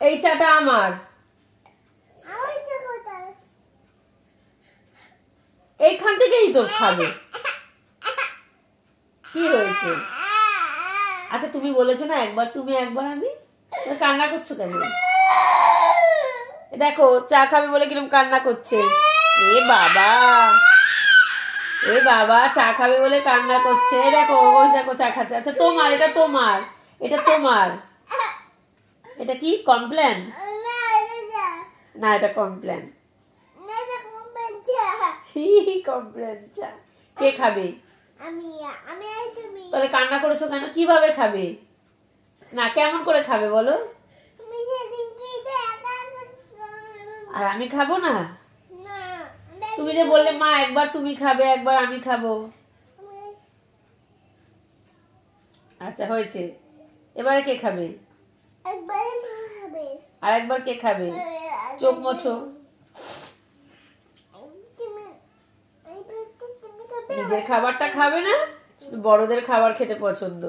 এই চাটা আমার। এইখান থেকেই তো খাবে। কি হয়েছে? আচ্ছা তুমি বলেছো না একবার তুমি একবার আমি, কান্না করছো কেন? দেখো চা খাবে বলে কিরকম কান্না করছে। এ বাবা, এ বাবা চা খাবে বলে কান্না করছে। দেখো ওই দেখো চা খাচ্ছে। আচ্ছা তোমার, এটা তোমার, এটা তোমার। এটা কি কমপ্লেন? না এটা কমপ্লেন। কমপ্লেন চা। কে খাবে? তাহলে কান্না করেছো কেন? কিভাবে খাবে? না কেমন করে খাবে বলো? আর আমি খাবো না? তুমি যে বললে মা একবার তুমি খাবে একবার আমি খাবো। আচ্ছা হয়েছে, এবারে কে খাবে? আর একবার কে খাবে? চোখ মোছো। নিজের খাবারটা খাবে না, বড়দের খাবার খেতে পছন্দ।